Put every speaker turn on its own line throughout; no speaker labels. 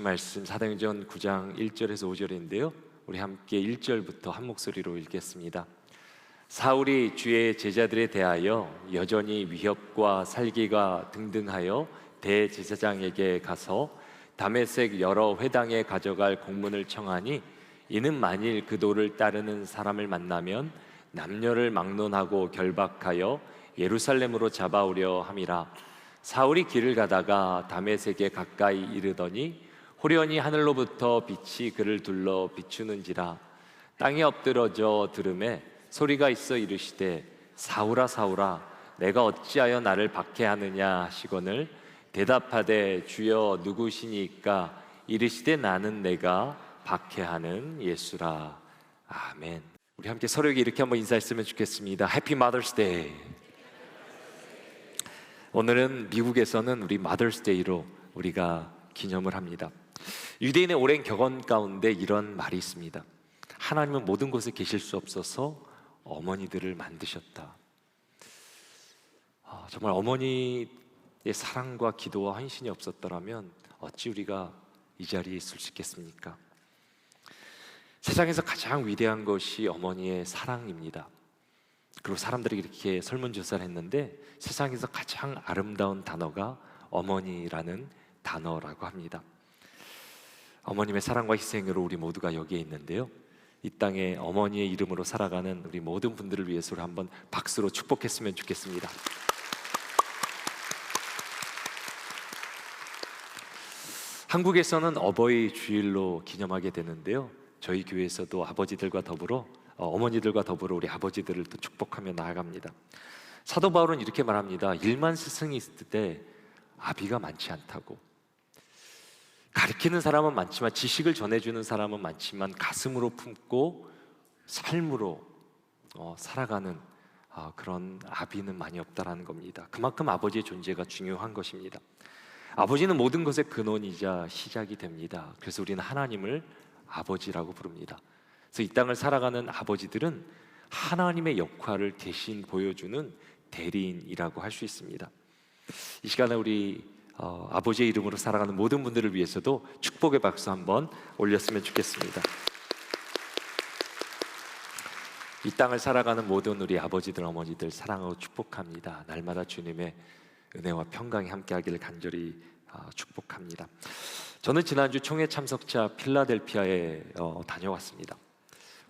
말씀 사도행전 9장 1절에서 5절인데요, 우리 함께 1절부터 한 목소리로 읽겠습니다. 사울이 주의 제자들에 대하여 여전히 위협과 살기가 등등하여 대제사장에게 가서 다메섹 여러 회당에 가져갈 공문을 청하니, 이는 만일 그 도를 따르는 사람을 만나면 남녀를 막론하고 결박하여 예루살렘으로 잡아오려 함이라. 사울이 길을 가다가 다메섹에 가까이 이르더니 호련히 하늘로부터 빛이 그를 둘러 비추는지라. 땅에 엎드러져 들음에 소리가 있어 이르시되, 사울아 사울아, 내가 어찌하여 나를 박해하느냐 하시거늘, 대답하되 주여 누구시니까? 이르시되 나는 내가 박해하는 예수라. 아멘. 우리 함께 서로에게 이렇게 한번 인사했으면 좋겠습니다. 해피 마더스 데이. 오늘은 미국에서는 우리 마더스 데이로 우리가 기념을 합니다. 유대인의 오랜 격언 가운데 이런 말이 있습니다. 하나님은 모든 곳에 계실 수 없어서 어머니들을 만드셨다. 정말 어머니의 사랑과 기도와 헌신이 없었더라면 어찌 우리가 이 자리에 있을 수 있겠습니까? 세상에서 가장 위대한 것이 어머니의 사랑입니다. 그리고 사람들이 이렇게 설문조사를 했는데 세상에서 가장 아름다운 단어가 어머니라는 단어라고 합니다. 어머님의 사랑과 희생으로 우리 모두가 여기에 있는데요, 이 땅에 어머니의 이름으로 살아가는 우리 모든 분들을 위해서 한번 박수로 축복했으면 좋겠습니다. 한국에서는 어버이 주일로 기념하게 되는데요, 저희 교회에서도 아버지들과 더불어 어머니들과 더불어 우리 아버지들을 또 축복하며 나아갑니다. 사도 바울은 이렇게 말합니다. 1만 스승이 있을 때 아비가 많지 않다고. 가르치는 사람은 많지만, 지식을 전해주는 사람은 많지만, 가슴으로 품고 삶으로 살아가는 그런 아비는 많이 없다라는 겁니다. 그만큼 아버지의 존재가 중요한 것입니다. 아버지는 모든 것의 근원이자 시작이 됩니다. 그래서 우리는 하나님을 아버지라고 부릅니다. 그래서 이 땅을 살아가는 아버지들은 하나님의 역할을 대신 보여주는 대리인이라고 할 수 있습니다. 이 시간에 우리 아버지의 이름으로 살아가는 모든 분들을 위해서도 축복의 박수 한번 올렸으면 좋겠습니다. 이 땅을 살아가는 모든 우리 아버지들, 어머니들 사랑하고 축복합니다. 날마다 주님의 은혜와 평강이 함께하기를 간절히 축복합니다. 저는 지난주 총회 참석차 필라델피아에 다녀왔습니다.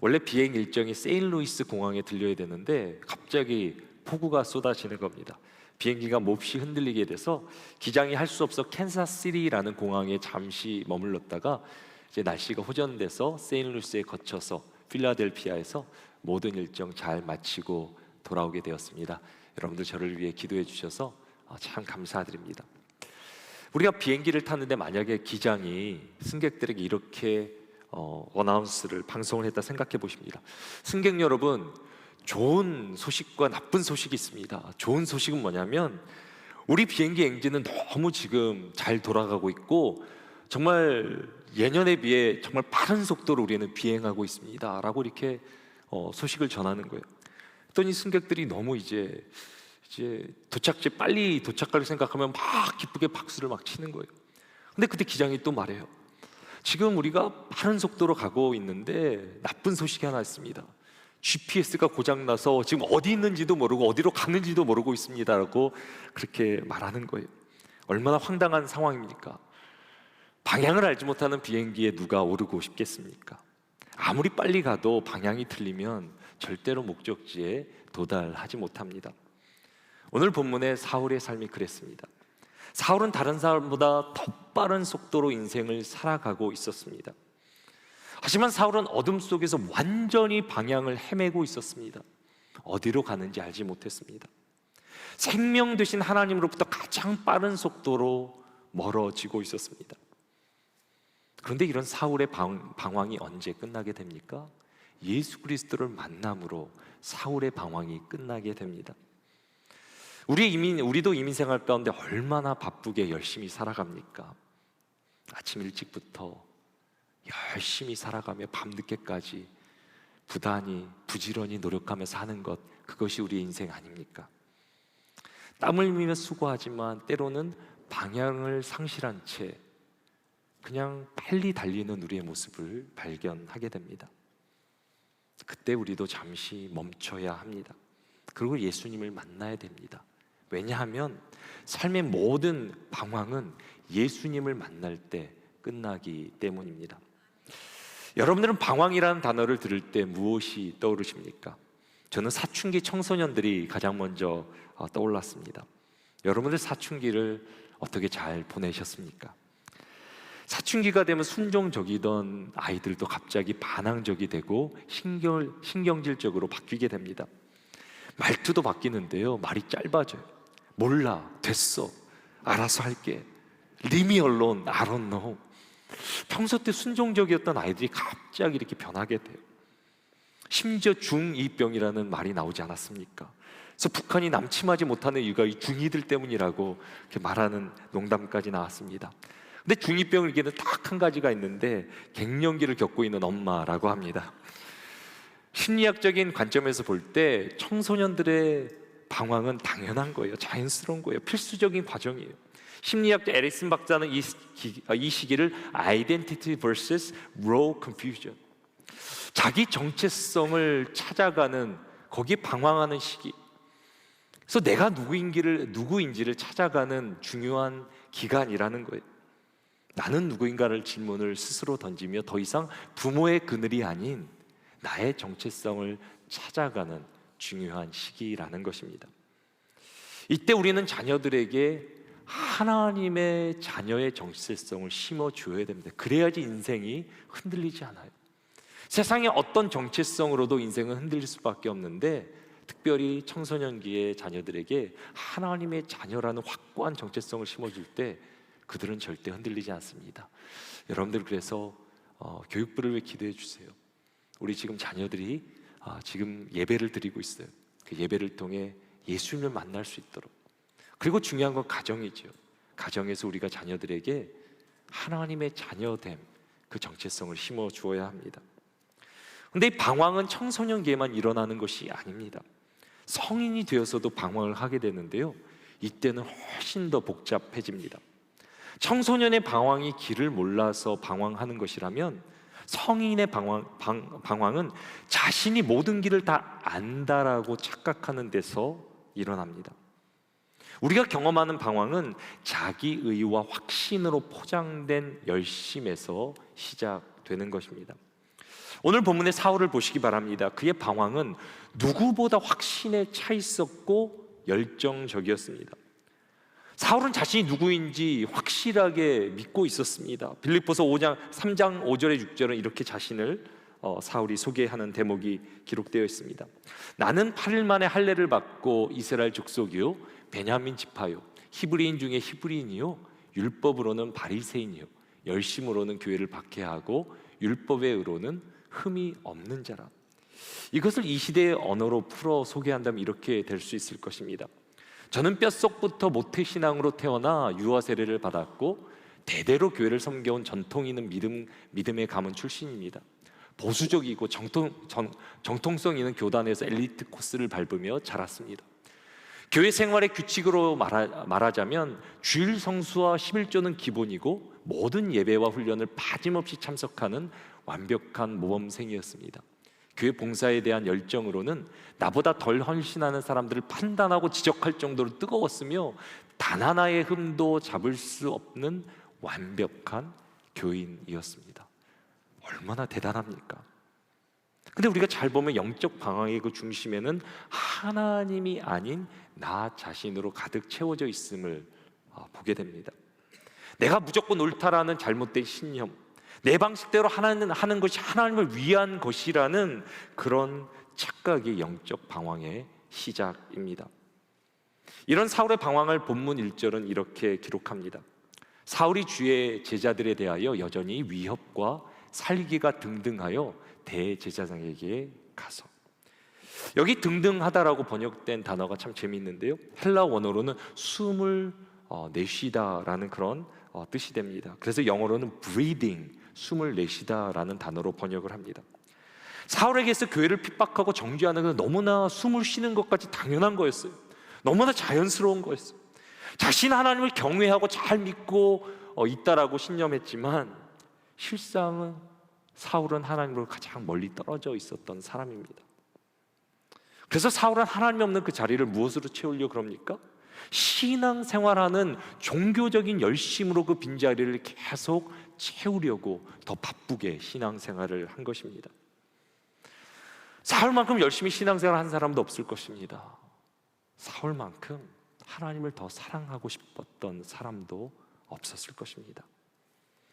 원래 비행 일정이 세인루이스 공항에 들려야 되는데 갑자기 폭우가 쏟아지는 겁니다. 비행기가 몹시 흔들리게 돼서 기장이 할 수 없어 캔사스시티라는 공항에 잠시 머물렀다가 이제 날씨가 호전돼서 세인루이스에 거쳐서 필라델피아에서 모든 일정 잘 마치고 돌아오게 되었습니다. 여러분들 저를 위해 기도해 주셔서 참 감사드립니다. 우리가 비행기를 탔는데 만약에 기장이 승객들에게 이렇게 어나운스를 방송을 했다 생각해 보십니다. 승객 여러분, 좋은 소식과 나쁜 소식이 있습니다. 좋은 소식은 뭐냐면 우리 비행기 엔진은 너무 지금 잘 돌아가고 있고 정말 예년에 비해 정말 빠른 속도로 우리는 비행하고 있습니다 라고 이렇게 소식을 전하는 거예요. 그랬더니 승객들이 너무 이제 도착지 빨리 도착할 생각하면 막 기쁘게 박수를 막 치는 거예요. 근데 그때 기장이 또 말해요. 지금 우리가 빠른 속도로 가고 있는데 나쁜 소식이 하나 있습니다. GPS가 고장나서 지금 어디 있는지도 모르고 어디로 갔는지도 모르고 있습니다라고 그렇게 말하는 거예요. 얼마나 황당한 상황입니까? 방향을 알지 못하는 비행기에 누가 오르고 싶겠습니까? 아무리 빨리 가도 방향이 틀리면 절대로 목적지에 도달하지 못합니다. 오늘 본문의 사울의 삶이 그랬습니다. 사울은 다른 사람보다 더 빠른 속도로 인생을 살아가고 있었습니다. 하지만 사울은 어둠 속에서 완전히 방향을 헤매고 있었습니다. 어디로 가는지 알지 못했습니다. 생명 되신 하나님으로부터 가장 빠른 속도로 멀어지고 있었습니다. 그런데 이런 사울의 방황이 언제 끝나게 됩니까? 예수 그리스도를 만남으로 사울의 방황이 끝나게 됩니다. 우리도 이민 생활 가운데 얼마나 바쁘게 열심히 살아갑니까? 아침 일찍부터 열심히 살아가며 밤늦게까지 부지런히 노력하며 사는 것, 그것이 우리의 인생 아닙니까? 땀을 흘리며 수고하지만 때로는 방향을 상실한 채 그냥 빨리 달리는 우리의 모습을 발견하게 됩니다. 그때 우리도 잠시 멈춰야 합니다. 그리고 예수님을 만나야 됩니다. 왜냐하면 삶의 모든 방황은 예수님을 만날 때 끝나기 때문입니다. 여러분들은 방황이라는 단어를 들을 때 무엇이 떠오르십니까? 저는 사춘기 청소년들이 가장 먼저 떠올랐습니다. 여러분들 사춘기를 어떻게 잘 보내셨습니까? 사춘기가 되면 순종적이던 아이들도 갑자기 반항적이 되고 신경질적으로 바뀌게 됩니다. 말투도 바뀌는데요, 말이 짧아져요. 몰라, 됐어, 알아서 할게, Leave me alone, I don't know. 평소 때 순종적이었던 아이들이 갑자기 이렇게 변하게 돼요. 심지어 중2병이라는 말이 나오지 않았습니까? 그래서 북한이 남침하지 못하는 이유가 이 중2들 때문이라고 이렇게 말하는 농담까지 나왔습니다. 근데 중2병에게는 딱 한 가지가 있는데 갱년기를 겪고 있는 엄마라고 합니다. 심리학적인 관점에서 볼 때 청소년들의 방황은 당연한 거예요. 자연스러운 거예요. 필수적인 과정이에요. 심리학자 에릭슨 박사는 이 시기를 Identity vs Role Confusion, 자기 정체성을 찾아가는, 거기에 방황하는 시기, 그래서 내가 누구인지를 찾아가는 중요한 기간이라는 거예요. 나는 누구인가를 질문을 스스로 던지며 더 이상 부모의 그늘이 아닌 나의 정체성을 찾아가는 중요한 시기라는 것입니다. 이때 우리는 자녀들에게 하나님의 자녀의 정체성을 심어줘야 됩니다. 그래야지 인생이 흔들리지 않아요. 세상의 어떤 정체성으로도 인생은 흔들릴 수밖에 없는데, 특별히 청소년기의 자녀들에게 하나님의 자녀라는 확고한 정체성을 심어줄 때 그들은 절대 흔들리지 않습니다. 여러분들, 그래서 교육부를 위해 기도해 주세요. 우리 지금 자녀들이 지금 예배를 드리고 있어요. 그 예배를 통해 예수님을 만날 수 있도록. 그리고 중요한 건 가정이죠. 가정에서 우리가 자녀들에게 하나님의 자녀됨, 그 정체성을 심어 주어야 합니다. 근데 이 방황은 청소년기에만 일어나는 것이 아닙니다. 성인이 되어서도 방황을 하게 되는데요, 이때는 훨씬 더 복잡해집니다. 청소년의 방황이 길을 몰라서 방황하는 것이라면, 성인의 방황은 자신이 모든 길을 다 안다라고 착각하는 데서 일어납니다. 우리가 경험하는 방황은 자기의와 확신으로 포장된 열심에서 시작되는 것입니다. 오늘 본문의 사울을 보시기 바랍니다. 그의 방황은 누구보다 확신에 차 있었고 열정적이었습니다. 사울은 자신이 누구인지 확실하게 믿고 있었습니다. 빌립보서 3장 5절에 6절은 이렇게 자신을 사울이 소개하는 대목이 기록되어 있습니다. 나는 8일 만에 할례를 받고 이스라엘 족속이요 베냐민 지파요, 히브리인 중에 히브리인이요, 율법으로는 바리새인이요, 열심으로는 교회를 박해하고 율법의 의로는 흠이 없는 자라. 이것을 이 시대의 언어로 풀어 소개한다면 이렇게 될 수 있을 것입니다. 저는 뼛속부터 모태신앙으로 태어나 유아 세례를 받았고 대대로 교회를 섬겨온 전통 있는 믿음의 가문 출신입니다. 보수적이고 정통성 있는 교단에서 엘리트 코스를 밟으며 자랐습니다. 교회 생활의 규칙으로 말하자면 주일 성수와 11조는 기본이고 모든 예배와 훈련을 빠짐없이 참석하는 완벽한 모범생이었습니다. 교회 봉사에 대한 열정으로는 나보다 덜 헌신하는 사람들을 판단하고 지적할 정도로 뜨거웠으며 단 하나의 흠도 잡을 수 없는 완벽한 교인이었습니다. 얼마나 대단합니까? 근데 우리가 잘 보면 영적 방황의 그 중심에는 하나님이 아닌 나 자신으로 가득 채워져 있음을 보게 됩니다. 내가 무조건 옳다라는 잘못된 신념, 내 방식대로 하는 것이 하나님을 위한 것이라는 그런 착각이 영적 방황의 시작입니다. 이런 사울의 방황을 본문 1절은 이렇게 기록합니다. 사울이 주의 제자들에 대하여 여전히 위협과 살기가 등등하여 대제사장에게 가서. 여기 등등하다라고 번역된 단어가 참 재미있는데요, 헬라 원어로는 숨을 내쉬다라는 그런 뜻이 됩니다. 그래서 영어로는 breathing, 숨을 내쉬다라는 단어로 번역을 합니다. 사울에게서 교회를 핍박하고 정죄하는 것은 너무나 숨을 쉬는 것까지 당연한 거였어요. 너무나 자연스러운 거였어요. 자신 하나님을 경외하고 잘 믿고 있다라고 신념했지만 실상은 사울은 하나님으로 가장 멀리 떨어져 있었던 사람입니다. 그래서 사울은 하나님 없는 그 자리를 무엇으로 채우려고 그럽니까? 신앙생활하는 종교적인 열심으로 그 빈자리를 계속 채우려고 더 바쁘게 신앙생활을 한 것입니다. 사울만큼 열심히 신앙생활을 한 사람도 없을 것입니다. 사울만큼 하나님을 더 사랑하고 싶었던 사람도 없었을 것입니다.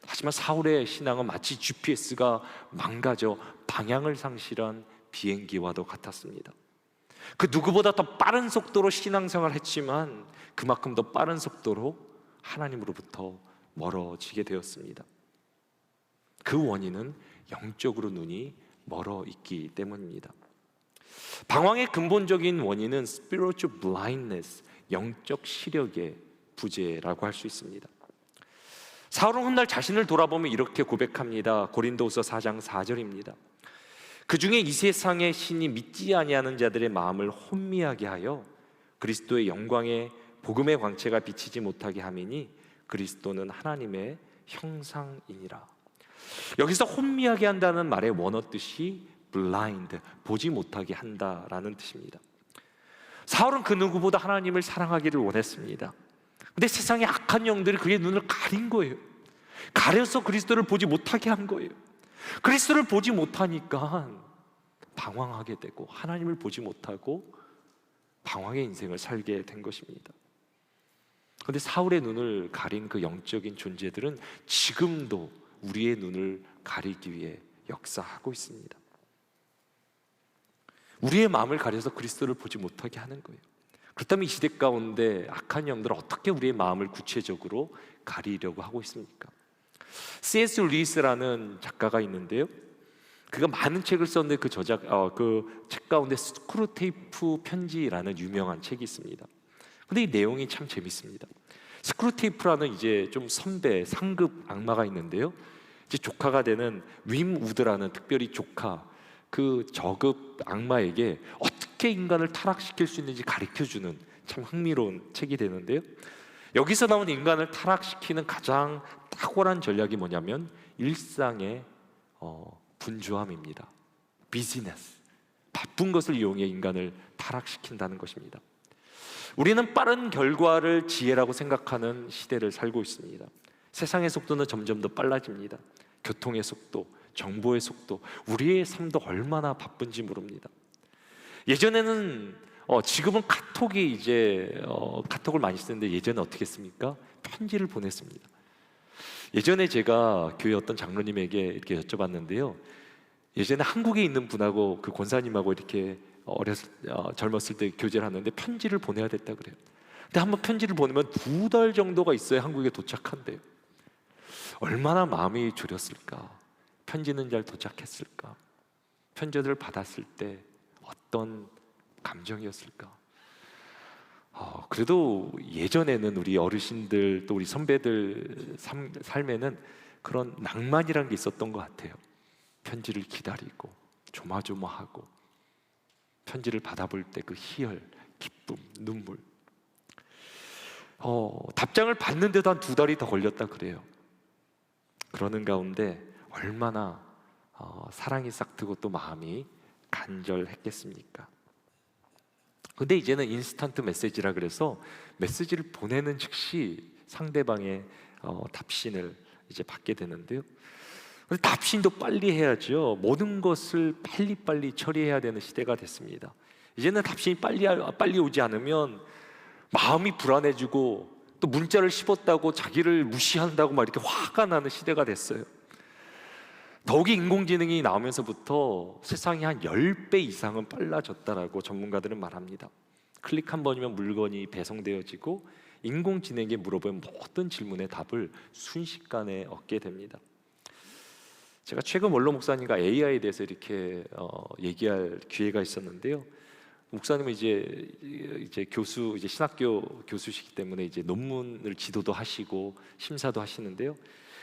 하지만 사울의 신앙은 마치 GPS가 망가져 방향을 상실한 비행기와도 같았습니다. 그 누구보다 더 빠른 속도로 신앙생활을 했지만 그만큼 더 빠른 속도로 하나님으로부터 멀어지게 되었습니다. 그 원인은 영적으로 눈이 멀어 있기 때문입니다. 방황의 근본적인 원인은 spiritual blindness, 영적 시력의 부재라고 할 수 있습니다. 사울은 훗날 자신을 돌아보며 이렇게 고백합니다. 고린도후서 4장 4절입니다. 그 중에 이 세상의 신이 믿지 아니하는 자들의 마음을 혼미하게 하여 그리스도의 영광의 복음의 광채가 비치지 못하게 함이니 그리스도는 하나님의 형상이니라. 여기서 혼미하게 한다는 말의 원어 뜻이 blind, 보지 못하게 한다라는 뜻입니다. 사울은 그 누구보다 하나님을 사랑하기를 원했습니다. 근데 세상의 악한 영들이 그의 눈을 가린 거예요. 가려서 그리스도를 보지 못하게 한 거예요. 그리스도를 보지 못하니까 방황하게 되고 하나님을 보지 못하고 방황의 인생을 살게 된 것입니다. 그런데 사울의 눈을 가린 그 영적인 존재들은 지금도 우리의 눈을 가리기 위해 역사하고 있습니다. 우리의 마음을 가려서 그리스도를 보지 못하게 하는 거예요. 그렇다면 이 시대 가운데 악한 영들은 어떻게 우리의 마음을 구체적으로 가리려고 하고 있습니까? C.S. 루이스라는 작가가 있는데요, 그가 많은 책을 썼는데 그 책 가운데 스크루테이프 편지라는 유명한 책이 있습니다. 근데 이 내용이 참 재밌습니다. 스크루테이프라는 이제 좀 선배, 상급 악마가 있는데요, 이제 조카가 되는 윈 우드라는 특별히 조카, 그 저급 악마에게 어떻게 인간을 타락시킬 수 있는지 가르쳐주는 참 흥미로운 책이 되는데요, 여기서 나온 인간을 타락시키는 가장 탁월한 전략이 뭐냐면 일상의 분주함입니다. 비즈니스, 바쁜 것을 이용해 인간을 타락시킨다는 것입니다. 우리는 빠른 결과를 지혜라고 생각하는 시대를 살고 있습니다. 세상의 속도는 점점 더 빨라집니다. 교통의 속도, 정보의 속도, 우리의 삶도 얼마나 바쁜지 모릅니다. 예전에는 지금은 카톡이 이제 카톡을 많이 쓰는데 예전에 어떻게 했습니까? 편지를 보냈습니다. 예전에 제가 교회 어떤 장로님에게 이렇게 여쭤봤는데요, 예전에 한국에 있는 분하고 그 권사님하고 이렇게 젊었을 때 교제를 하는데 편지를 보내야 됐다 그래요. 근데 한번 편지를 보내면 2달 정도가 있어야 한국에 도착한대요. 얼마나 마음이 졸였을까? 편지는 잘 도착했을까? 편지를 받았을 때 어떤 감정이었을까? 그래도 예전에는 우리 어르신들 또 우리 선배들 삶에는 그런 낭만이란 게 있었던 것 같아요. 편지를 기다리고 조마조마하고 편지를 받아볼 때 그 희열, 기쁨, 눈물. 답장을 받는데도 한 2달이 더 걸렸다 그래요. 그러는 가운데 얼마나 사랑이 싹트고 또 마음이 간절했겠습니까? 근데 이제는 인스턴트 메시지라 그래서 메시지를 보내는 즉시 상대방의 답신을 이제 받게 되는데요, 근데 답신도 빨리 해야죠. 모든 것을 빨리빨리 처리해야 되는 시대가 됐습니다. 이제는 답신이 빨리 오지 않으면 마음이 불안해지고 또 문자를 씹었다고 자기를 무시한다고 막 이렇게 화가 나는 시대가 됐어요. 더욱이 인공지능이 나오면서부터 세상이 한 10배 이상은 빨라졌다라고 전문가들은 말합니다. 클릭 한 번이면 물건이 배송되어지고 인공지능에게 물어보면 모든 질문의 답을 순식간에 얻게 됩니다. 제가 최근 원로 목사님과 AI에 대해서 이렇게 얘기할 기회가 있었는데요, 목사님은 이제 교수, 이제 신학교 교수시기 때문에 이제 논문을 지도도 하시고 심사도 하시는데요,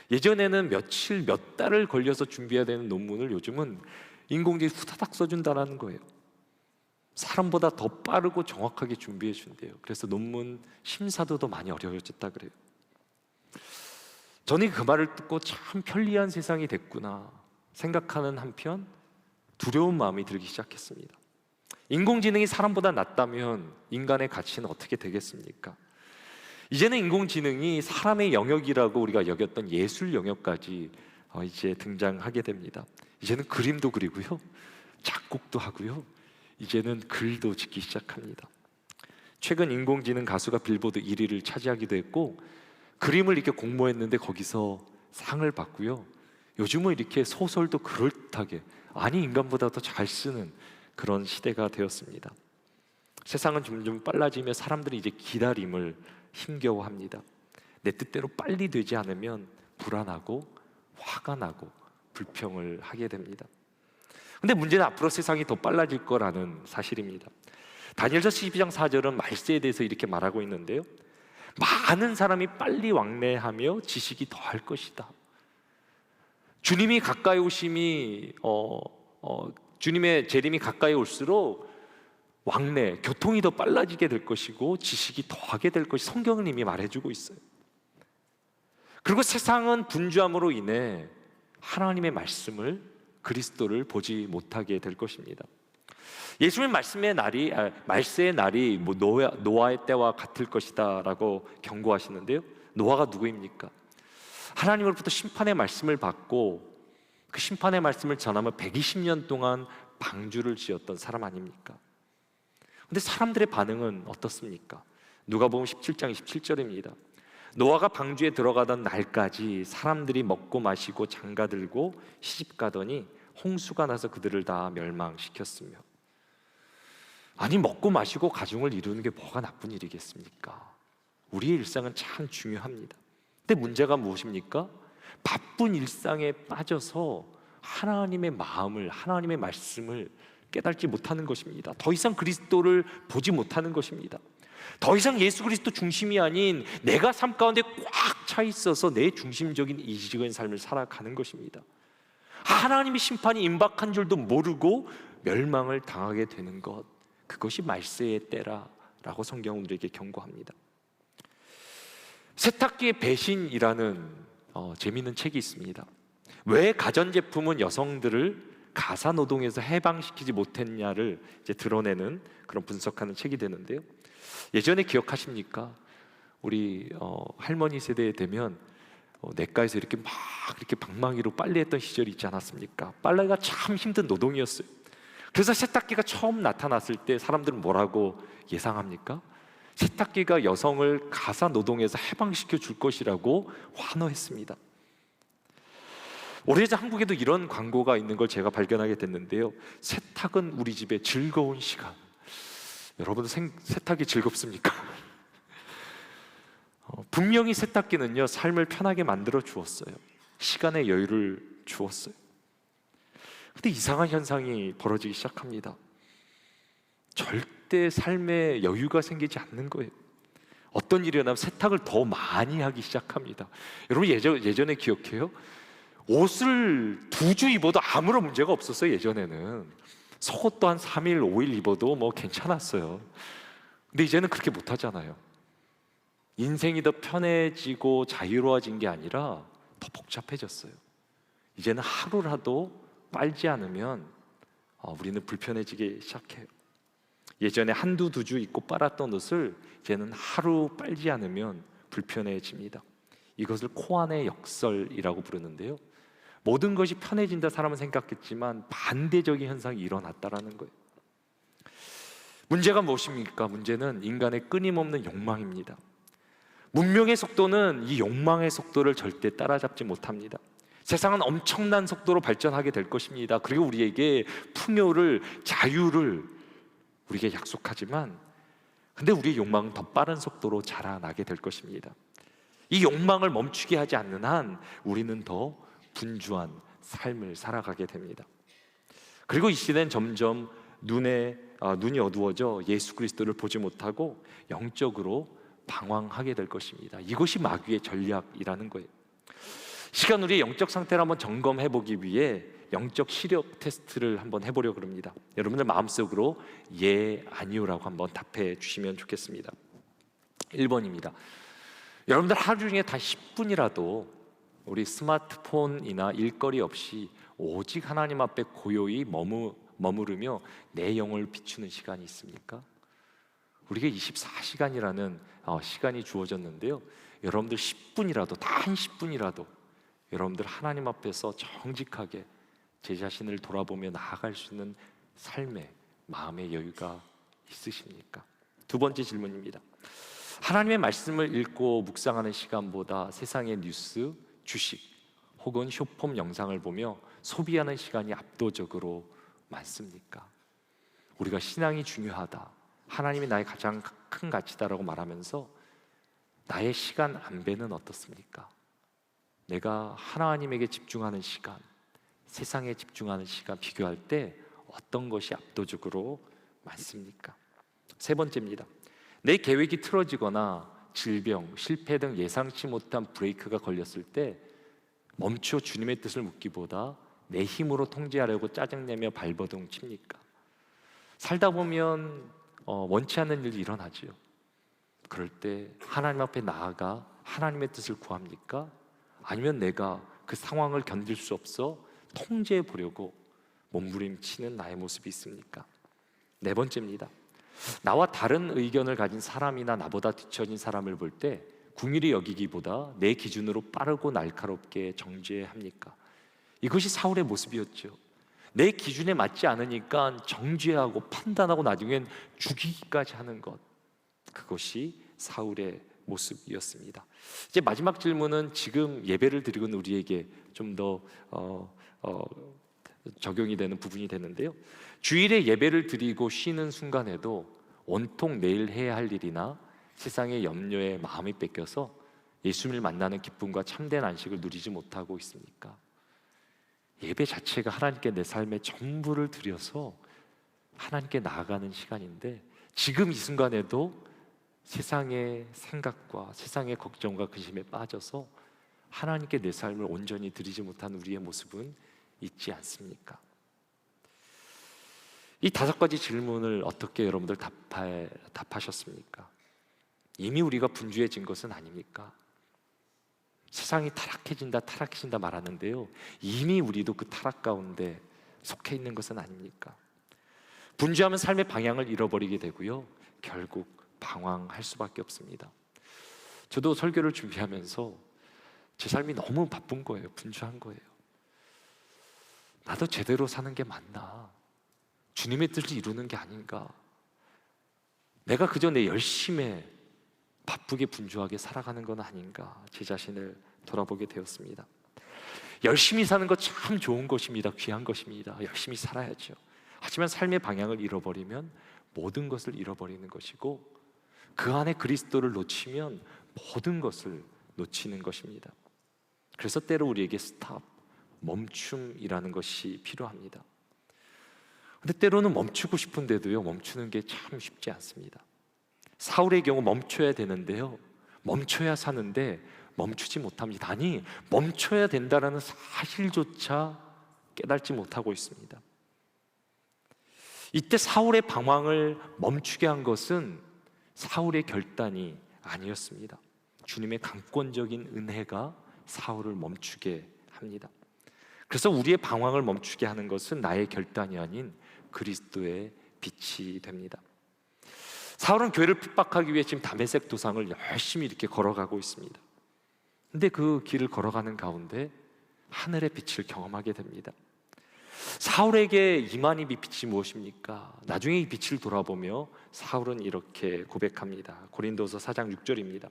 예전에는 며칠 몇 달을 걸려서 준비해야 되는 논문을 요즘은 인공지능이 후다닥 써준다는 거예요. 사람보다 더 빠르고 정확하게 준비해 준대요. 그래서 논문 심사도 더 많이 어려워졌다 그래요. 저는 그 말을 듣고 참 편리한 세상이 됐구나 생각하는 한편 두려운 마음이 들기 시작했습니다. 인공지능이 사람보다 낫다면 인간의 가치는 어떻게 되겠습니까? 이제는 인공지능이 사람의 영역이라고 우리가 여겼던 예술 영역까지 이제 등장하게 됩니다. 이제는 그림도 그리고요, 작곡도 하고요, 이제는 글도 짓기 시작합니다. 최근 인공지능 가수가 빌보드 1위를 차지하기도 했고, 그림을 이렇게 공모했는데 거기서 상을 받고요, 요즘은 이렇게 소설도 그럴듯하게, 아니 인간보다 더 잘 쓰는 그런 시대가 되었습니다. 세상은 점점 빨라지며 사람들이 이제 기다림을 힘겨워합니다. 내 뜻대로 빨리 되지 않으면 불안하고 화가 나고 불평을 하게 됩니다. 근데 문제는 앞으로 세상이 더 빨라질 거라는 사실입니다. 다니엘서 12장 4절은 말세에 대해서 이렇게 말하고 있는데요, 많은 사람이 빨리 왕래하며 지식이 더할 것이다. 주님이 가까이 오심이 주님의 재림이 가까이 올수록 왕래, 교통이 더 빨라지게 될 것이고 지식이 더하게 될 것이 성경은 이미 말해주고 있어요. 그리고 세상은 분주함으로 인해 하나님의 말씀을, 그리스도를 보지 못하게 될 것입니다. 예수님 말씀의 날이, 말세의 날이 노아의 때와 같을 것이다 라고 경고하시는데요, 노아가 누구입니까? 하나님으로부터 심판의 말씀을 받고 그 심판의 말씀을 전하며 120년 동안 방주를 지었던 사람 아닙니까? 근데 사람들의 반응은 어떻습니까? 누가복음 17장 27절입니다. 노아가 방주에 들어가던 날까지 사람들이 먹고 마시고 장가들고 시집가더니 홍수가 나서 그들을 다 멸망시켰으며. 아니, 먹고 마시고 가정을 이루는 게 뭐가 나쁜 일이겠습니까? 우리의 일상은 참 중요합니다. 근데 문제가 무엇입니까? 바쁜 일상에 빠져서 하나님의 마음을, 하나님의 말씀을 깨닫지 못하는 것입니다. 더 이상 그리스도를 보지 못하는 것입니다. 더 이상 예수 그리스도 중심이 아닌 내가 삶 가운데 꽉 차 있어서 내 중심적인 이기적인 삶을 살아가는 것입니다. 하나님의 심판이 임박한 줄도 모르고 멸망을 당하게 되는 것, 그것이 말세의 때라라고 성경은 우리에게 경고합니다. 세탁기의 배신이라는 재미있는 책이 있습니다. 왜 가전제품은 여성들을 가사 노동에서 해방시키지 못했냐를 이제 드러내는 그런 분석하는 책이 되는데요, 예전에 기억하십니까? 우리 할머니 세대에 되면 내과에서 이렇게 막 이렇게 방망이로 빨래했던 시절이 있지 않았습니까? 빨래가 참 힘든 노동이었어요. 그래서 세탁기가 처음 나타났을 때 사람들은 뭐라고 예상합니까? 세탁기가 여성을 가사 노동에서 해방시켜 줄 것이라고 환호했습니다. 오래전 한국에도 이런 광고가 있는 걸 제가 발견하게 됐는데요, 세탁은 우리 집의 즐거운 시간. 여러분, 세탁이 즐겁습니까? 분명히 세탁기는요, 삶을 편하게 만들어 주었어요. 시간의 여유를 주었어요. 근데 이상한 현상이 벌어지기 시작합니다. 절대 삶에 여유가 생기지 않는 거예요. 어떤 일이 일어나면 세탁을 더 많이 하기 시작합니다. 여러분, 예전에 기억해요? 옷을 2주 입어도 아무런 문제가 없었어요. 예전에는 속옷도 한 3일, 5일 입어도 뭐 괜찮았어요. 근데 이제는 그렇게 못하잖아요. 인생이 더 편해지고 자유로워진 게 아니라 더 복잡해졌어요. 이제는 하루라도 빨지 않으면 우리는 불편해지기 시작해요. 예전에 한두 두 주 입고 빨았던 옷을 이제는 하루 빨지 않으면 불편해집니다. 이것을 코안의 역설이라고 부르는데요, 모든 것이 편해진다 사람은 생각했지만 반대적인 현상이 일어났다라는 거예요. 문제가 무엇입니까? 문제는 인간의 끊임없는 욕망입니다. 문명의 속도는 이 욕망의 속도를 절대 따라잡지 못합니다. 세상은 엄청난 속도로 발전하게 될 것입니다. 그리고 우리에게 풍요를, 자유를 우리에게 약속하지만, 근데 우리의 욕망은 더 빠른 속도로 자라나게 될 것입니다. 이 욕망을 멈추게 하지 않는 한 우리는 더 분주한 삶을 살아가게 됩니다. 그리고 이 시대는 점점 눈이 어두워져 예수 그리스도를 보지 못하고 영적으로 방황하게 될 것입니다. 이것이 마귀의 전략이라는 거예요. 시간 우리의 영적 상태를 한번 점검해 보기 위해 영적 시력 테스트를 한번 해보려고 합니다. 여러분들 마음속으로 예, 아니요라고 한번 답해 주시면 좋겠습니다. 1번입니다. 여러분들 하루 중에 단 10분이라도 우리 스마트폰이나 일거리 없이 오직 하나님 앞에 고요히 머무르며 내 영혼을 비추는 시간이 있습니까? 우리가 24시간이라는 시간이 주어졌는데요, 여러분들 10분이라도, 단 10분이라도 여러분들 하나님 앞에서 정직하게 제 자신을 돌아보며 나아갈 수 있는 삶의 마음의 여유가 있으십니까? 두 번째 질문입니다. 하나님의 말씀을 읽고 묵상하는 시간보다 세상의 뉴스, 주식 혹은 쇼폼 영상을 보며 소비하는 시간이 압도적으로 많습니까? 우리가 신앙이 중요하다, 하나님이 나의 가장 큰 가치다라고 말하면서 나의 시간 안배는 어떻습니까? 내가 하나님에게 집중하는 시간, 세상에 집중하는 시간 비교할 때 어떤 것이 압도적으로 많습니까? 세 번째입니다. 내 계획이 틀어지거나 질병, 실패 등 예상치 못한 브레이크가 걸렸을 때 멈춰 주님의 뜻을 묻기보다 내 힘으로 통제하려고 짜증내며 발버둥 칩니까? 살다 보면 원치 않는 일이 일어나지요. 그럴 때 하나님 앞에 나아가 하나님의 뜻을 구합니까? 아니면 내가 그 상황을 견딜 수 없어 통제해 보려고 몸부림치는 나의 모습이 있습니까? 네 번째입니다. 나와 다른 의견을 가진 사람이나 나보다 뒤처진 사람을 볼 때 궁일이 여기기보다 내 기준으로 빠르고 날카롭게 정죄합니까? 이것이 사울의 모습이었죠. 내 기준에 맞지 않으니까 정죄하고 판단하고 나중엔 죽이기까지 하는 것, 그것이 사울의 모습이었습니다. 이제 마지막 질문은 지금 예배를 드리고 있는 우리에게 좀 더 적용이 되는 부분이 되는데요, 주일에 예배를 드리고 쉬는 순간에도 온통 내일 해야 할 일이나 세상의 염려에 마음이 뺏겨서 예수님을 만나는 기쁨과 참된 안식을 누리지 못하고 있습니까? 예배 자체가 하나님께 내 삶의 전부를 드려서 하나님께 나아가는 시간인데 지금 이 순간에도 세상의 생각과 세상의 걱정과 근심에 빠져서 하나님께 내 삶을 온전히 드리지 못한 우리의 모습은 있지 않습니까? 이 다섯 가지 질문을 어떻게 여러분들 답하셨습니까? 이미 우리가 분주해진 것은 아닙니까? 세상이 타락해진다 말하는데요, 이미 우리도 그 타락 가운데 속해 있는 것은 아닙니까? 분주하면 삶의 방향을 잃어버리게 되고요, 결국 방황할 수밖에 없습니다. 저도 설교를 준비하면서 제 삶이 너무 바쁜 거예요. 분주한 거예요. 나도 제대로 사는 게 맞나? 주님의 뜻을 이루는 게 아닌가? 내가 그저 내 열심에 바쁘게 분주하게 살아가는 건 아닌가? 제 자신을 돌아보게 되었습니다. 열심히 사는 것 참 좋은 것입니다. 귀한 것입니다. 열심히 살아야죠. 하지만 삶의 방향을 잃어버리면 모든 것을 잃어버리는 것이고, 그 안에 그리스도를 놓치면 모든 것을 놓치는 것입니다. 그래서 때로 우리에게 스탑, 멈춤이라는 것이 필요합니다. 근데 때로는 멈추고 싶은데도요, 멈추는 게 참 쉽지 않습니다. 사울의 경우 멈춰야 되는데요, 멈춰야 사는데 멈추지 못합니다. 아니, 멈춰야 된다는 사실조차 깨닫지 못하고 있습니다. 이때 사울의 방황을 멈추게 한 것은 사울의 결단이 아니었습니다. 주님의 강권적인 은혜가 사울을 멈추게 합니다. 그래서 우리의 방황을 멈추게 하는 것은 나의 결단이 아닌 그리스도의 빛이 됩니다. 사울은 교회를 핍박하기 위해 지금 다메섹 도상을 열심히 이렇게 걸어가고 있습니다. 근데 그 길을 걸어가는 가운데 하늘의 빛을 경험하게 됩니다. 사울에게 임한 이 빛이 무엇입니까? 나중에 이 빛을 돌아보며 사울은 이렇게 고백합니다. 고린도서 4장 6절입니다.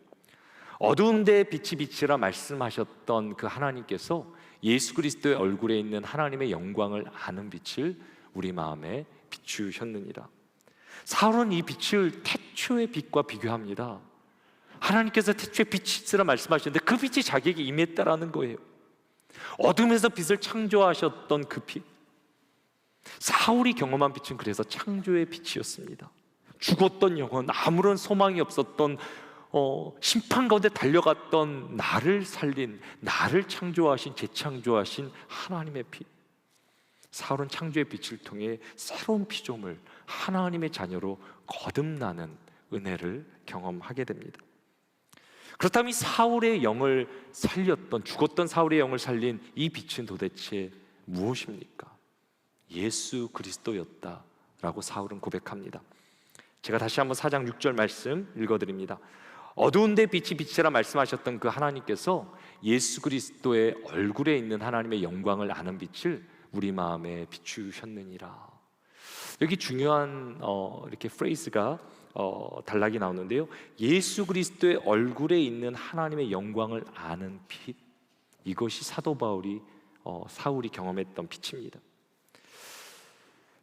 어두운 데에 빛이 빛이라 말씀하셨던 그 하나님께서 예수 그리스도의 얼굴에 있는 하나님의 영광을 아는 빛을 우리 마음에 비추셨느니라. 사울은 이 빛을 태초의 빛과 비교합니다. 하나님께서 태초에 빛이 있으라 말씀하셨는데 그 빛이 자기에게 임했다라는 거예요. 어둠에서 빛을 창조하셨던 그 빛, 사울이 경험한 빛은 그래서 창조의 빛이었습니다. 죽었던 영혼, 아무런 소망이 없었던 심판 가운데 달려갔던 나를 살린, 나를 창조하신, 재창조하신 하나님의 빛. 사울은 창조의 빛을 통해 새로운 피조물, 하나님의 자녀로 거듭나는 은혜를 경험하게 됩니다. 그렇다면 이 사울의 영을 살렸던, 죽었던 사울의 영을 살린 이 빛은 도대체 무엇입니까? 예수 그리스도였다라고 사울은 고백합니다. 제가 다시 한번 4장 6절 말씀 읽어드립니다. 어두운 데 빛이 빛이라 말씀하셨던 그 하나님께서 예수 그리스도의 얼굴에 있는 하나님의 영광을 아는 빛을 우리 마음에 비추셨느니라. 여기 중요한 이렇게 프레이즈가 단락이 나오는데요, 예수 그리스도의 얼굴에 있는 하나님의 영광을 아는 빛, 이것이 사도 바울이 사울이 경험했던 빛입니다.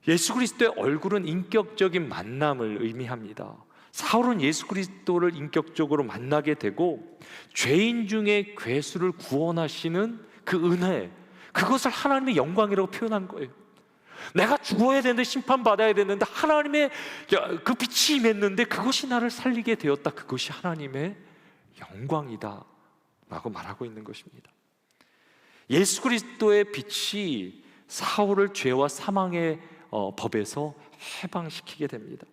예수 그리스도의 얼굴은 인격적인 만남을 의미합니다. 사울은 예수 그리스도를 인격적으로 만나게 되고 죄인 중에 괴수를 구원하시는 그 은혜, 그것을 하나님의 영광이라고 표현한 거예요. 내가 죽어야 되는데, 심판받아야 되는데 하나님의 그 빛이 임했는데 그것이 나를 살리게 되었다. 그것이 하나님의 영광이다 라고 말하고 있는 것입니다. 예수 그리스도의 빛이 사울을 죄와 사망의 법에서 해방시키게 됩니다.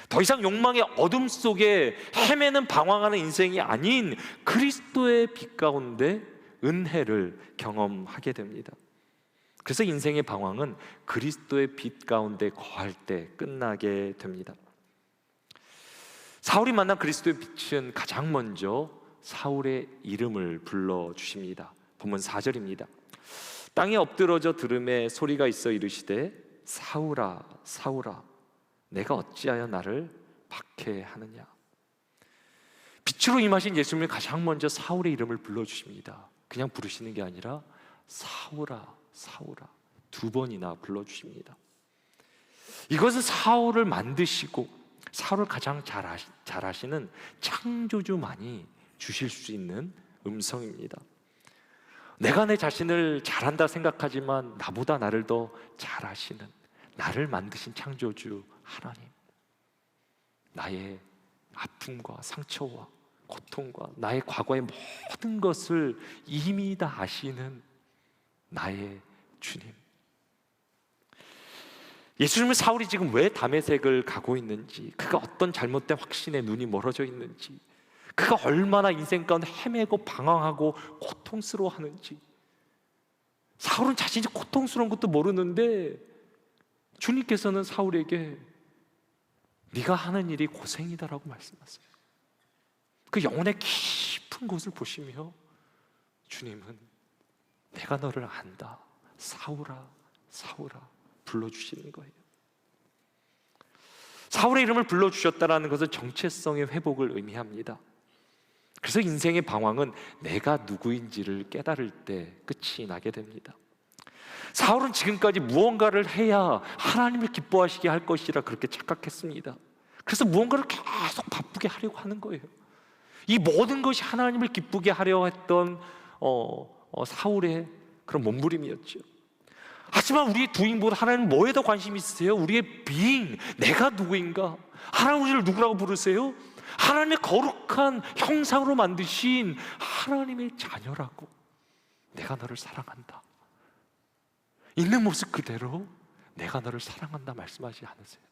더 이상 욕망의 어둠 속에 헤매는 방황하는 인생이 아닌 그리스도의 빛 가운데 은혜를 경험하게 됩니다. 그래서 인생의 방황은 그리스도의 빛 가운데 거할 때 끝나게 됩니다. 사울이 만난 그리스도의 빛은 가장 먼저 사울의 이름을 불러주십니다. 본문 4절입니다. 땅에 엎드러져 들음에 소리가 있어 이르시되 사울아 사울아 내가 어찌하여 나를 박해하느냐. 빛으로 임하신 예수님이 가장 먼저 사울의 이름을 불러주십니다. 그냥 부르시는 게 아니라 사울아 사울아 두 번이나 불러주십니다. 이것은 사울을 만드시고 사울을 가장 잘 아시는 창조주만이 주실 수 있는 음성입니다. 내가 내 자신을 잘한다 생각하지만 나보다 나를 더 잘 아시는, 나를 만드신 창조주 하나님, 나의 아픔과 상처와 고통과 나의 과거의 모든 것을 이미 다 아시는 나의 주님. 예수님은 사울이 지금 왜 다메섹을 가고 있는지, 그가 어떤 잘못된 확신에 눈이 멀어져 있는지, 그가 얼마나 인생 가운데 헤매고 방황하고 고통스러워하는지, 사울은 자신이 고통스러운 것도 모르는데 주님께서는 사울에게 네가 하는 일이 고생이다라고 말씀하세요. 그 영혼의 깊은 곳을 보시며 주님은 내가 너를 안다, 사울아 사울아 불러주시는 거예요. 사울의 이름을 불러주셨다는 것은 정체성의 회복을 의미합니다. 그래서 인생의 방황은 내가 누구인지를 깨달을 때 끝이 나게 됩니다. 사울은 지금까지 무언가를 해야 하나님을 기뻐하시게 할 것이라 그렇게 착각했습니다. 그래서 무언가를 계속 바쁘게 하려고 하는 거예요. 이 모든 것이 하나님을 기쁘게 하려 했던 사울의 그런 몸부림이었죠. 하지만 우리의 doing보다 하나님 뭐에 더 관심이 있으세요? 우리의 being, 내가 누구인가? 하나님 우리를 누구라고 부르세요? 하나님의 거룩한 형상으로 만드신 하나님의 자녀라고. 내가 너를 사랑한다. 있는 모습 그대로 내가 너를 사랑한다 말씀하지 않으세요?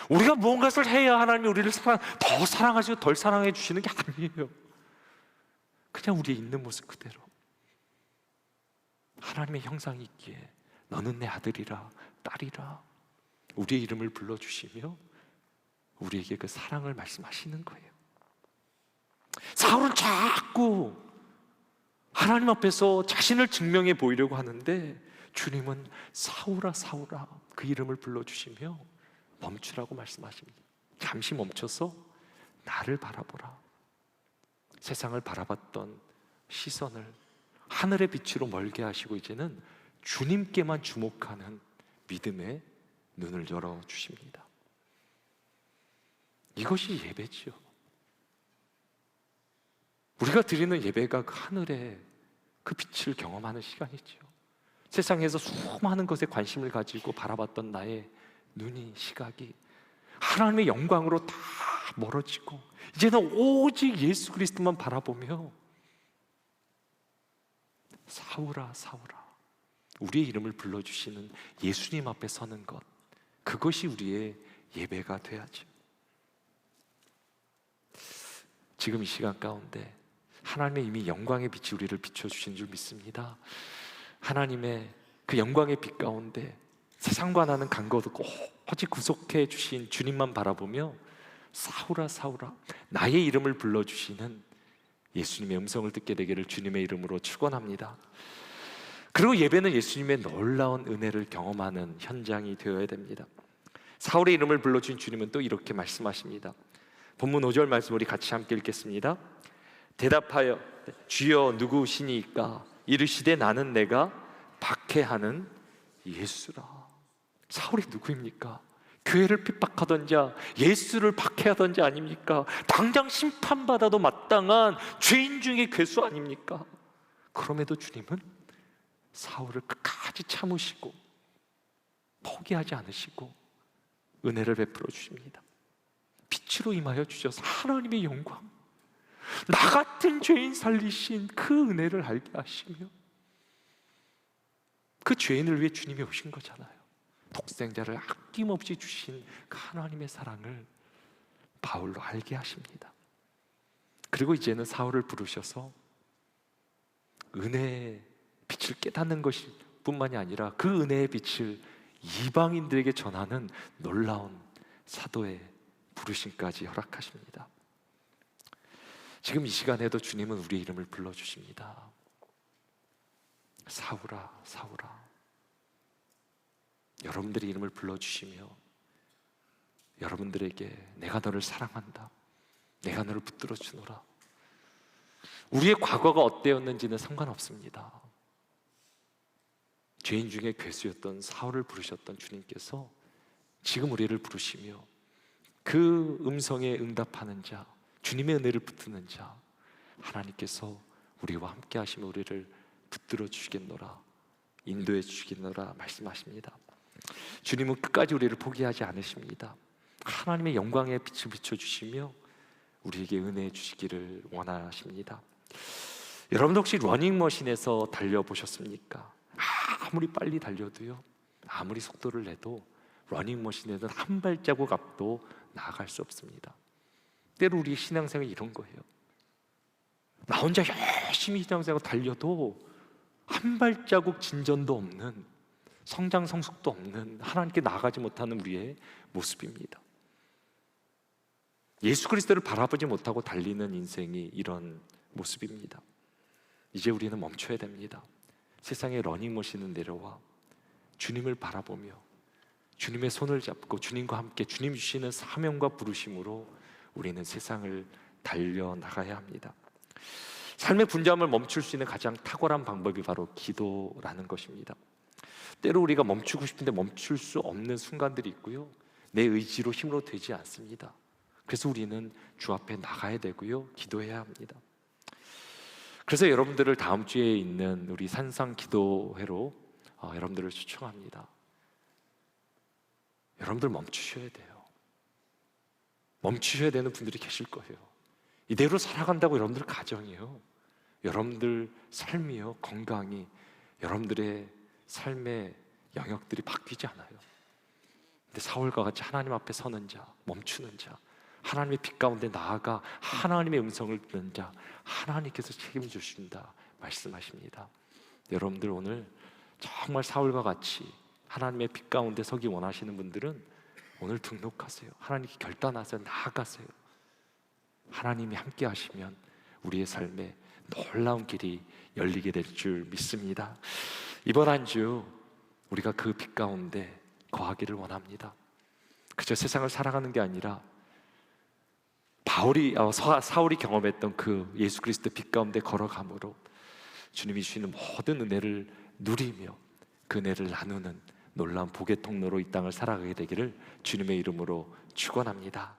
우리가 무언가를 해야 하나님이 우리를 더 사랑하시고 덜 사랑해 주시는 게 아니에요. 그냥 우리의 있는 모습 그대로 하나님의 형상이 있기에 너는 내 아들이라 딸이라 우리의 이름을 불러주시며 우리에게 그 사랑을 말씀하시는 거예요. 사울은 자꾸 하나님 앞에서 자신을 증명해 보이려고 하는데 주님은 사울아 사울아 그 이름을 불러주시며 멈추라고 말씀하십니다. 잠시 멈춰서 나를 바라보라. 세상을 바라봤던 시선을 하늘의 빛으로 멀게 하시고 이제는 주님께만 주목하는 믿음의 눈을 열어주십니다. 이것이 예배지요. 우리가 드리는 예배가 그 하늘의 그 빛을 경험하는 시간이죠. 세상에서 수많은 것에 관심을 가지고 바라봤던 나의 눈이, 시각이 하나님의 영광으로 다 멀어지고 이제는 오직 예수 그리스도만 바라보며 사울아 사울아 우리의 이름을 불러주시는 예수님 앞에 서는 것, 그것이 우리의 예배가 돼야죠. 지금 이 시간 가운데 하나님의 이미 영광의 빛이 우리를 비춰주신 줄 믿습니다. 하나님의 그 영광의 빛 가운데 세상과 나는 간과도 오직 구속해 주신 주님만 바라보며 사울아 사울아 나의 이름을 불러주시는 예수님의 음성을 듣게 되기를 주님의 이름으로 축원합니다. 그리고 예배는 예수님의 놀라운 은혜를 경험하는 현장이 되어야 됩니다. 사울의 이름을 불러주신 주님은 또 이렇게 말씀하십니다. 본문 5절 말씀 우리 같이 함께 읽겠습니다. 대답하여 주여 누구시니까 이르시되 나는 내가 박해하는 예수라. 사울이 누구입니까? 교회를 핍박하던 자, 예수를 박해하던 자 아닙니까? 당장 심판받아도 마땅한 죄인 중에 괴수 아닙니까? 그럼에도 주님은 사울을 끝까지 참으시고 포기하지 않으시고 은혜를 베풀어 주십니다. 빛으로 임하여 주셔서 하나님의 영광, 나 같은 죄인 살리신 그 은혜를 알게 하시며 그 죄인을 위해 주님이 오신 거잖아요. 독생자를 아낌없이 주신 그 하나님의 사랑을 바울로 알게 하십니다. 그리고 이제는 사울을 부르셔서 은혜의 빛을 깨닫는 것일 뿐만이 아니라 그 은혜의 빛을 이방인들에게 전하는 놀라운 사도의 부르심까지 허락하십니다. 지금 이 시간에도 주님은 우리의 이름을 불러주십니다. 사울아 사울아. 여러분들의 이름을 불러주시며 여러분들에게 내가 너를 사랑한다, 내가 너를 붙들어 주노라. 우리의 과거가 어때였는지는 상관없습니다. 죄인 중에 괴수였던 사울을 부르셨던 주님께서 지금 우리를 부르시며 그 음성에 응답하는 자, 주님의 은혜를 붙드는 자, 하나님께서 우리와 함께 하시며 우리를 붙들어 주시겠노라, 인도해 주시겠노라 말씀하십니다. 주님은 끝까지 우리를 포기하지 않으십니다. 하나님의 영광의 빛을 비춰주시며 우리에게 은혜해 주시기를 원하십니다. 여러분 혹시 러닝머신에서 달려보셨습니까? 아무리 빨리 달려도요, 아무리 속도를 내도 러닝머신에는 한 발자국 앞도 나아갈 수 없습니다. 때로 우리 신앙생활이 이런 거예요. 나 혼자 열심히 신앙생활 달려도 한 발자국 진전도 없는, 성장 성숙도 없는, 하나님께 나아가지 못하는 우리의 모습입니다. 예수 그리스도를 바라보지 못하고 달리는 인생이 이런 모습입니다. 이제 우리는 멈춰야 됩니다. 세상의 러닝머신은 내려와 주님을 바라보며 주님의 손을 잡고 주님과 함께 주님 주시는 사명과 부르심으로 우리는 세상을 달려나가야 합니다. 삶의 분주함을 멈출 수 있는 가장 탁월한 방법이 바로 기도라는 것입니다. 때로 우리가 멈추고 싶은데 멈출 수 없는 순간들이 있고요, 내 의지로 힘으로 되지 않습니다. 그래서 우리는 주 앞에 나가야 되고요, 기도해야 합니다. 그래서 여러분들을 다음 주에 있는 우리 산상 기도회로 여러분들을 초청합니다. 여러분들 멈추셔야 돼요. 멈추셔야 되는 분들이 계실 거예요. 이대로 살아간다고 여러분들 가정이요, 여러분들 삶이요, 건강이, 여러분들의 삶의 영역들이 바뀌지 않아요. 근데 사울과 같이 하나님 앞에 서는 자, 멈추는 자, 하나님의 빛 가운데 나아가 하나님의 음성을 듣는 자, 하나님께서 책임져 주신다 말씀하십니다. 여러분들 오늘 정말 사울과 같이 하나님의 빛 가운데 서기 원하시는 분들은 오늘 등록하세요. 하나님께 결단하세요. 나아가세요. 하나님이 함께 하시면 우리의 삶에 놀라운 길이 열리게 될 줄 믿습니다. 이번 한 주 우리가 그 빛 가운데 거하기를 원합니다. 그저 세상을 살아가는 게 아니라 사울이 경험했던 그 예수 그리스도 빛 가운데 걸어감으로 주님이 주시는 모든 은혜를 누리며 그 은혜를 나누는 놀라운 복의 통로로 이 땅을 살아가게 되기를 주님의 이름으로 축원합니다.